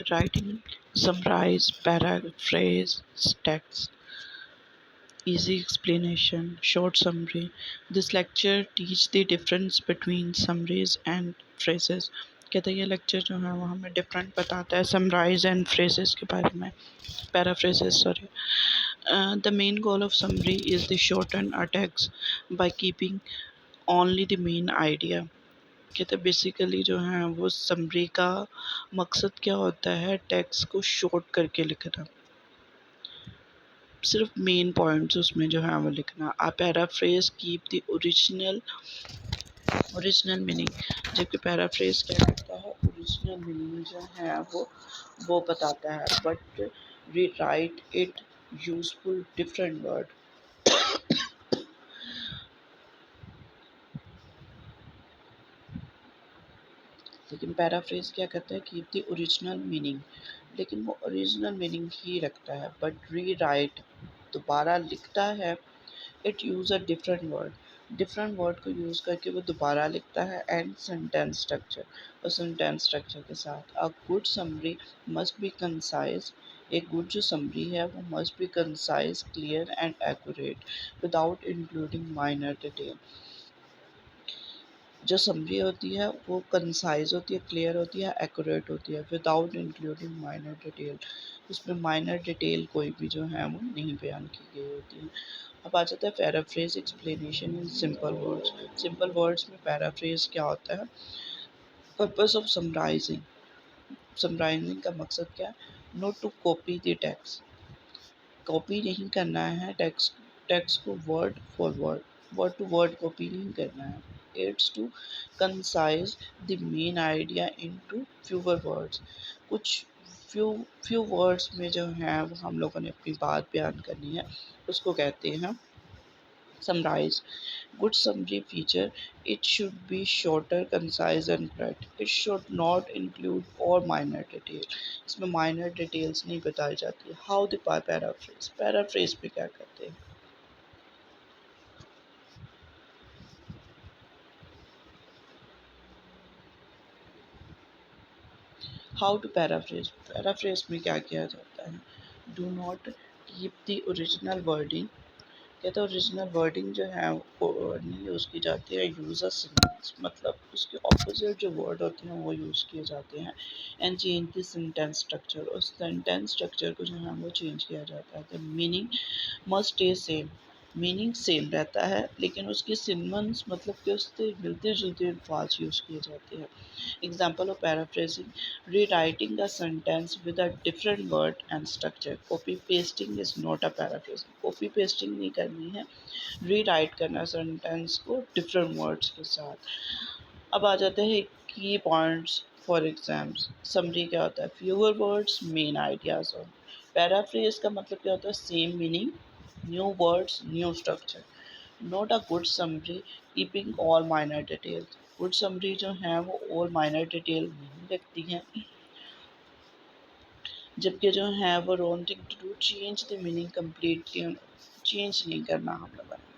writing, summarize, paraphrase, text, easy explanation, short summary. This lecture teach the difference between summaries and phrases. कहते हैं ये lecture जो है वो हमें डिफरेंट बताता है समराइज एंड फ्रेजेस के बारे में, पैराफ्रेजेस sorry. The main goal of summary is to shorten a text by keeping only the main idea. कहते बेसिकली जो है वो समरी का मकसद क्या होता है, टेक्स्ट को शॉर्ट करके लिखना, सिर्फ मेन पॉइंट्स उसमें जो है वो लिखना. A paraphrase keep the original meaning. जबकि पैराफ्रेज क्या करता है, ओरिजिनल मीनिंग जो है वो बताता है, बट री right it useful different word. लेकिन पैराफ्रेज क्या करता है, कीप द ओरिजिनल मीनिंग, लेकिन वो ओरिजिनल मीनिंग ही रखता है, बट री राइट दोबारा लिखता है, it use a different word को यूज़ करके वो दोबारा लिखता है, एंड सेंटेंस स्ट्रक्चर, और सेंटेंस स्ट्रक्चर के साथ. A good summary must be concise. एक गुड जो समरी है वो must be concise, clear and accurate without including minor detail. जो समरी होती है वो कंसाइज होती है, क्लियर होती है, एक्यूरेट होती है, विदाउट इंक्लूडिंग माइनर डिटेल. उसमें माइनर डिटेल कोई भी जो है वो नहीं बयान की गई होती है. अब आ जाता है paraphrase explanation in simple words. Simple words में पैराफ्रेज क्या होता है, पर्पस ऑफ समराइजिंग. समराइजिंग का मकसद क्या है, not to copy the text. Copy नहीं करना है टेक्स्ट को word for word, word to word copy नहीं करना है. It's to concise the main idea into fewer words. कुछ फ्यू वर्ड्स में जो है वो हम लोगों ने अपनी बात बयान करनी है, उसको कहते हैं summarize. Good summary feature, it should be shorter, concise and correct. It should not include all minor detail. इसमें minor details नहीं बताई जाती. How the paraphrase, paraphrase पे क्या करते हैं. How to paraphrase, paraphrase में क्या किया जाता है. Do not keep the original wording. कहते हैं ओरिजिनल वर्डिंग जो है वो नहीं यूज़ की जाती है, यूज़ अ सिंटेंस, मतलब उसके ऑपोजिट जो वर्ड होते हैं वो यूज़ किए जाते हैं. And change the sentence structure, और सेंटेंस स्ट्रक्चर को जो है वो चेंज किया जाता है. The meaning must stay same. Meaning same रहता है लेकिन उसकी सिनोनिम्स मतलब कि उससे मिलते जुलते अल्फाज यूज़ किए जाते हैं. Example of paraphrasing, rewriting a sentence with a different word and structure. Copy pasting is not a paraphrasing. Copy pasting नहीं करनी है, रीराइट करना सेंटेंस को डिफरेंट वर्ड्स के साथ. अब आ जाते हैं की पॉइंट्स फॉर एग्जाम्स. समरी क्या होता है, फ्यूअर वर्ड्स मेन आइडियाज. और पैराफ्रेज का मतलब क्या होता है, same meaning, new words, new structure. Note a good summary keeping all minor details. Good summary जो है वो ऑल माइनर डिटेल नहीं रखती हैं, जबकि जो है वो wanting to change the meaning completely, change नहीं करना हम लोगों ने.